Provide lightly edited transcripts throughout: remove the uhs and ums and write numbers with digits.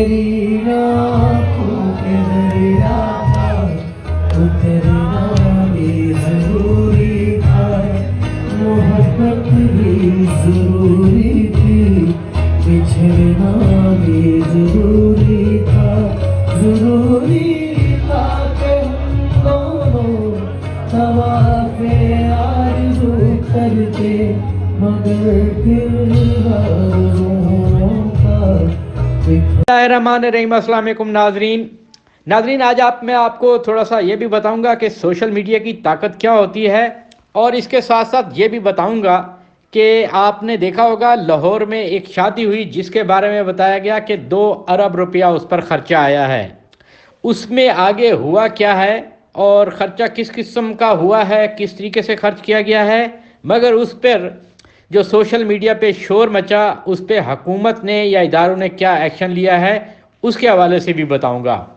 तेरी आँखों के दरिया था, उतरना भी जरूरी था, मोहब्बत भी जरूरी थी, बिछड़ना भी जरूरी था कि हम दोनों तवाफ़े आरज़ू करते, मगर फिर बिस्मिल्लाहिर्रहमानिर्रहीम। अस्सलाम वालेकुम नाज़रीन, आज मैं आपको थोड़ा सा ये भी बताऊंगा कि सोशल मीडिया की ताकत क्या होती है, और इसके साथ साथ ये भी बताऊंगा कि आपने देखा होगा लाहौर में एक शादी हुई जिसके बारे में बताया गया कि 2 अरब रुपया उस पर ख़र्चा आया है। उसमें आगे हुआ क्या है और ख़र्चा किस किस्म का हुआ है, किस तरीके से खर्च किया गया है, मगर उस पर जो सोशल मीडिया पे शोर मचा उस पर हुकूमत ने या इदारों ने क्या एक्शन लिया है उसके हवाले से भी बताऊंगा।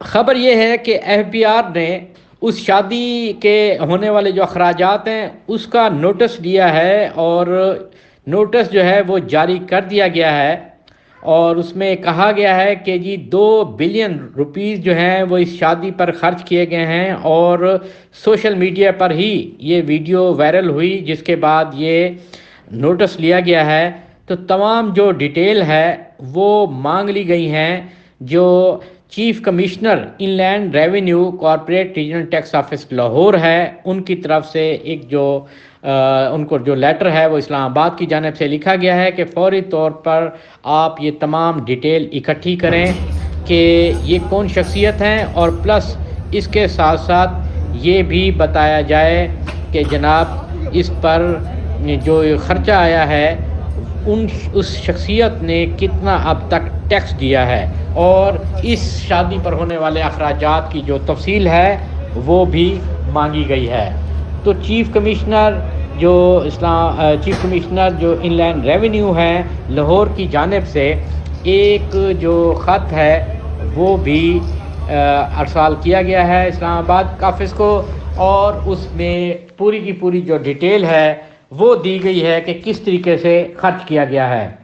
ख़बर यह है कि FBI ने उस शादी के होने वाले जो अखराजात हैं उसका नोटिस लिया है, और नोटिस जो है वो जारी कर दिया गया है, और उसमें कहा गया है कि जी 2 बिलियन रुपीस जो हैं वो इस शादी पर खर्च किए गए हैं, और सोशल मीडिया पर ही ये वीडियो वायरल हुई जिसके बाद ये नोटिस लिया गया है। तो तमाम जो डिटेल है वो मांग ली गई हैं। जो chief commissioner inland revenue corporate regional tax office Lahore है उनकी तरफ से एक जो उनको जो लेटर है वो इस्लामाबाद की जानिब से लिखा गया है कि फौरी तौर पर आप ये तमाम डिटेल इकट्ठी करें कि ये कौन शख्सियत हैं, और प्लस इसके साथ साथ ये भी बताया जाए कि जनाब इस पर जो ख़र्चा आया है उस शख्सियत ने कितना अब तक टैक्स दिया है, और इस शादी पर होने वाले अखराजात की जो तफसील है वो भी मांगी गई है। तो चीफ कमिश्नर जो इनलैंड रेवेन्यू है लाहौर की जानिब से एक जो ख़त है वो भी अरसाल किया गया है इस्लामाबाद ऑफिस को, और उसमें पूरी की पूरी जो डिटेल है वो दी गई है कि किस तरीके से खर्च किया गया है।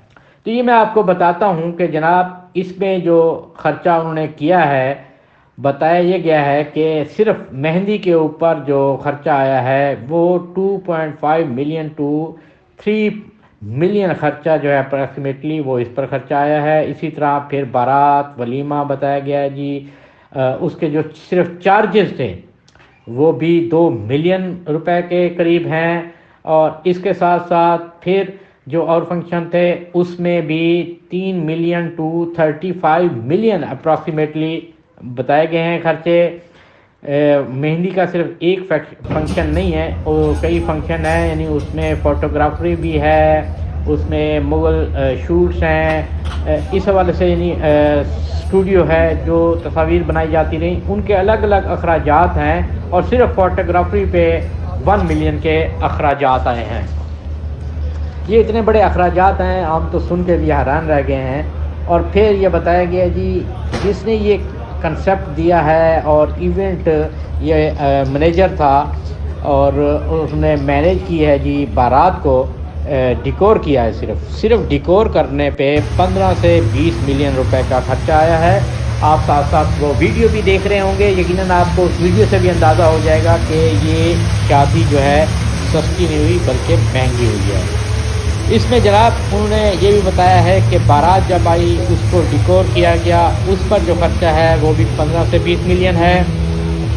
तो ये मैं आपको बताता हूँ कि जनाब इसमें जो ख़र्चा उन्होंने किया है बताया ये गया है कि सिर्फ मेहंदी के ऊपर जो ख़र्चा आया है वो 2.5 मिलियन टू 3 मिलियन ख़र्चा जो है अप्रॉक्सीमेटली वो इस पर ख़र्चा आया है। इसी तरह फिर बारात वलीमा बताया गया है जी, उसके जो सिर्फ चार्जेस थे वो भी 2 मिलियन रुपए के करीब हैं, और इसके साथ साथ फिर जो और फंक्शन थे उसमें भी 3 मिलियन टू 35 मिलियन अप्रॉक्सीमेटली बताए गए हैं खर्चे। मेहंदी का सिर्फ एक फंक्शन नहीं है, वो कई फंक्शन है, यानी उसमें फ़ोटोग्राफरी भी है, उसमें मुगल शूट्स हैं, इस हवाले से यानी स्टूडियो है जो तस्वीर बनाई जाती रही उनके अलग अलग अखराजात हैं, और सिर्फ फ़ोटोग्राफरी पे 1 मिलियन के अखराजात आए हैं। ये इतने बड़े अखराजात हैं हम तो सुन के भी हैरान रह गए हैं। और फिर ये बताया गया जी जिसने ये कंसेप्ट दिया है और इवेंट ये मैनेजर था और उसने मैनेज की है जी बारात को, डिकोर किया है, सिर्फ डिकोर करने पे 15 से 20 मिलियन रुपए का खर्चा आया है। आप साथ साथ वो वीडियो भी देख रहे होंगे, यकीनन आपको उस वीडियो से भी अंदाज़ा हो जाएगा कि ये शादी जो है सस्ती नहीं हुई बल्कि महंगी हुई है। इसमें जनाब उन्होंने ये भी बताया है कि बारात जब आई उसको डिकोर किया गया, उस पर जो खर्चा है वो भी 15 से 20 मिलियन है।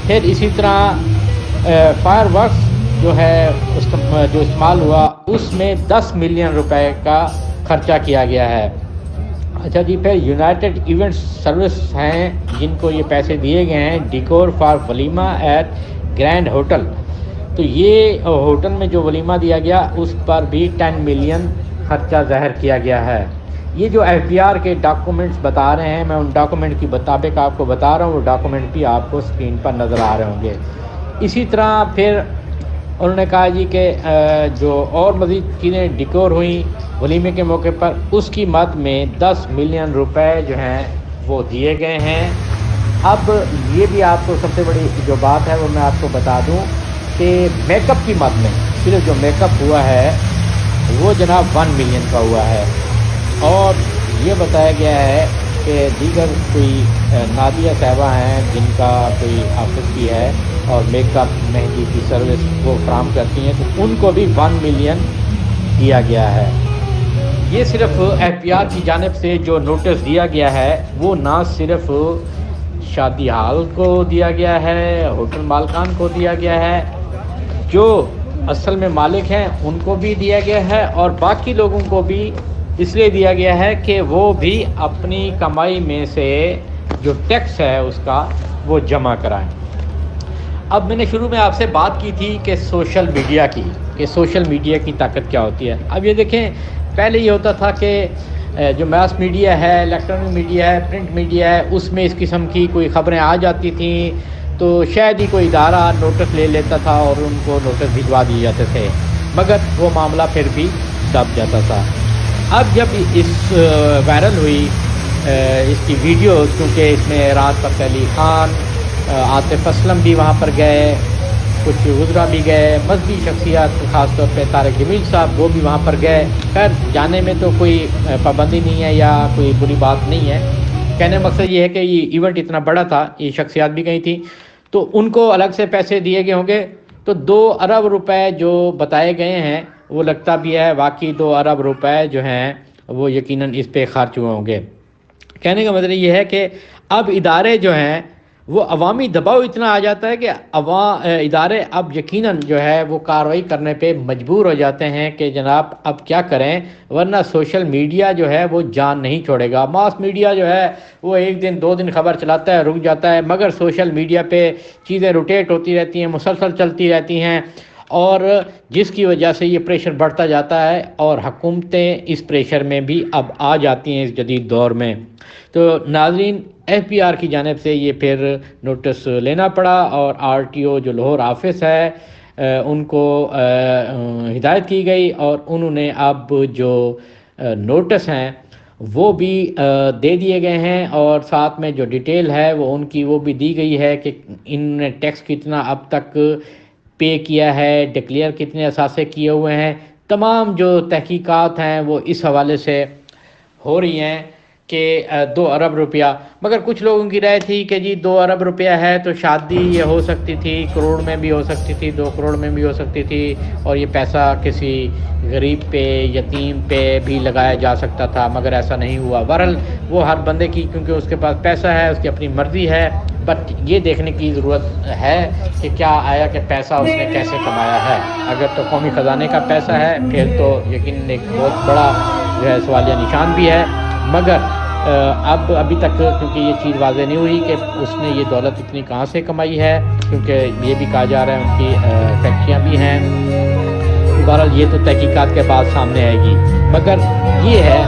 फिर इसी तरह फायर वर्क्स जो है जो इस्तेमाल हुआ उसमें 10 मिलियन रुपए का खर्चा किया गया है। अच्छा जी, फिर यूनाइटेड इवेंट्स सर्विस हैं जिनको ये पैसे दिए गए हैं, डिकोर फॉर वलीमा एट ग्रैंड होटल, तो ये होटल में जो वलीमा दिया गया उस पर भी 10 मिलियन खर्चा ज़ाहिर किया गया है। ये जो FBR के डॉक्यूमेंट्स बता रहे हैं, मैं उन डॉक्यूमेंट के मुताबिक आपको बता रहा हूँ, वो डॉक्यूमेंट भी आपको स्क्रीन पर नज़र आ रहे होंगे। इसी तरह फिर उन्होंने कहा जी कि जो और मज़ीद चीज़ें डिकोर हुई वलीमे के मौके पर उसकी मद में 10 मिलियन रुपए जो हैं वो दिए गए हैं। अब ये भी आपको सबसे बड़ी जो बात है वो मैं आपको बता दूं कि मेकअप की मद में सिर्फ जो मेकअप हुआ है वो जनाब 1 मिलियन का हुआ है, और یہ بتایا گیا ہے کہ دیگر کوئی نادیہ صاحبہ ہیں جن کا کوئی آفس بھی ہے اور میک اپ مہندی کی سروس وہ فراہم کرتی ہیں، تو ان کو بھی 1 ملین دیا گیا ہے۔ یہ صرف ایف بی آر کی جانب سے جو نوٹس دیا گیا ہے وہ نہ صرف شادی ہال کو دیا گیا ہے، ہوٹل مالکان کو دیا گیا ہے، جو اصل میں مالک ہیں ان کو بھی دیا گیا ہے، اور باقی لوگوں کو بھی اس لیے دیا گیا ہے کہ وہ بھی اپنی کمائی میں سے جو ٹیکس ہے اس کا وہ جمع کرائیں۔ اب میں نے شروع میں آپ سے بات کی تھی کہ سوشل میڈیا کی، کہ سوشل میڈیا کی طاقت کیا ہوتی ہے۔ اب یہ دیکھیں، پہلے یہ ہوتا تھا کہ جو ماس میڈیا ہے، الیکٹرانک میڈیا ہے، پرنٹ میڈیا ہے، اس میں اس قسم کی کوئی خبریں آ جاتی تھیں تو شاید ہی کوئی ادارہ نوٹس لے لیتا تھا اور ان کو نوٹس بھجوا دیے جاتے تھے، مگر وہ معاملہ پھر بھی دب جاتا تھا۔ اب جب اس وائرل ہوئی اس کی ویڈیوز، کیونکہ اس میں راحت فتح علی خان، عاطف اسلم بھی وہاں پر گئے، کچھ وزراء بھی گئے، مذہبی شخصیات خاص طور پہ طارق جمیل صاحب وہ بھی وہاں پر گئے۔ خیر جانے میں تو کوئی پابندی نہیں ہے یا کوئی بری بات نہیں ہے، کہنے مقصد یہ ہے کہ یہ ایونٹ اتنا بڑا تھا، یہ شخصیات بھی گئی تھیں، تو ان کو الگ سے پیسے دیے گئے ہوں گے۔ تو 2 ارب روپے جو بتائے گئے ہیں وہ لگتا بھی ہے واقعی 2 ارب روپے جو ہیں وہ یقیناً اس پہ خرچ ہوئے ہوں گے۔ کہنے کا مطلب یہ ہے کہ اب ادارے جو ہیں وہ عوامی دباؤ اتنا آ جاتا ہے کہ ادارے اب یقیناً جو ہے وہ کارروائی کرنے پہ مجبور ہو جاتے ہیں کہ جناب اب کیا کریں، ورنہ سوشل میڈیا جو ہے وہ جان نہیں چھوڑے گا۔ ماس میڈیا جو ہے وہ 1 دن 2 دن خبر چلاتا ہے، رک جاتا ہے، مگر سوشل میڈیا پہ چیزیں روٹیٹ ہوتی رہتی ہیں، مسلسل چلتی رہتی ہیں، اور جس کی وجہ سے یہ پریشر بڑھتا جاتا ہے، اور حکومتیں اس پریشر میں بھی اب آ جاتی ہیں اس جدید دور میں۔ تو ناظرین، ایف بی آر کی جانب سے یہ پھر نوٹس لینا پڑا، اور آر ٹی او جو لاہور آفس ہے ان کو ہدایت کی گئی، اور انہوں نے اب جو نوٹس ہیں وہ بھی دے دیے گئے ہیں، اور ساتھ میں جو ڈیٹیل ہے وہ ان کی وہ بھی دی گئی ہے کہ ان نے ٹیکس کتنا اب تک پے کیا ہے، ڈکلیئر کتنے اثاثے کیے ہوئے ہیں، تمام جو تحقیقات ہیں وہ اس حوالے سے ہو رہی ہیں کہ 2 ارب روپیہ۔ مگر کچھ لوگوں کی رائے تھی کہ جی 2 ارب روپیہ ہے تو شادی یہ ہو سکتی تھی، کروڑ میں بھی ہو سکتی تھی، 2 کروڑ میں بھی ہو سکتی تھی، اور یہ پیسہ کسی غریب پہ، یتیم پہ بھی لگایا جا سکتا تھا، مگر ایسا نہیں ہوا۔ بہرحال وہ ہر بندے کی، کیونکہ اس کے پاس پیسہ ہے، اس کی اپنی مرضی ہے، بٹ یہ دیکھنے کی ضرورت ہے کہ کیا آیا کہ پیسہ اس نے کیسے کمایا ہے۔ اگر تو قومی خزانے کا پیسہ ہے پھر تو یقیناً ایک بہت بڑا جو ہے سوالیہ نشان بھی ہے، مگر ابھی تک کیونکہ یہ چیز واضح نہیں ہوئی کہ اس نے یہ دولت اتنی کہاں سے کمائی ہے، کیونکہ یہ بھی کہا جا رہا ہے ان کی فیکٹریاں بھی ہیں۔ بہرحال یہ تو تحقیقات کے بعد سامنے آئے گی، مگر یہ ہے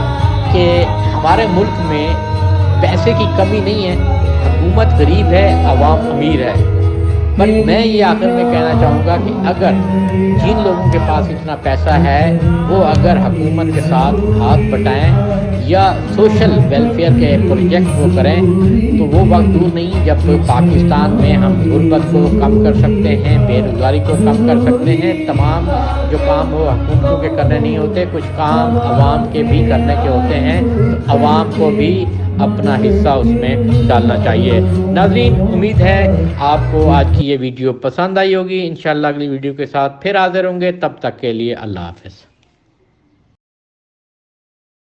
کہ ہمارے ملک میں پیسے کی کمی نہیں ہے، حکومت غریب ہے، عوام امیر ہے، بٹ میں یہ آخر میں کہنا چاہوں گا کہ اگر جن لوگوں کے پاس اتنا پیسہ ہے وہ اگر حکومت کے ساتھ ہاتھ بٹائیں یا سوشل ویلفیئر کے پروجیکٹ وہ کریں تو وہ وقت دور نہیں جب پاکستان میں ہم غربت کو کم کر سکتے ہیں، بے روزگاری کو کم کر سکتے ہیں۔ تمام جو کام وہ حکومتوں کے کرنے نہیں ہوتے، کچھ کام عوام کے بھی کرنے کے ہوتے ہیں، تو عوام کو بھی اپنا حصہ اس میں ڈالنا چاہیے۔ ناظرین، امید ہے آپ کو آج کی یہ ویڈیو پسند آئی ہوگی۔ انشاءاللہ اگلی ویڈیو کے ساتھ پھر حاضر ہوں گے، تب تک کے لیے اللہ حافظ۔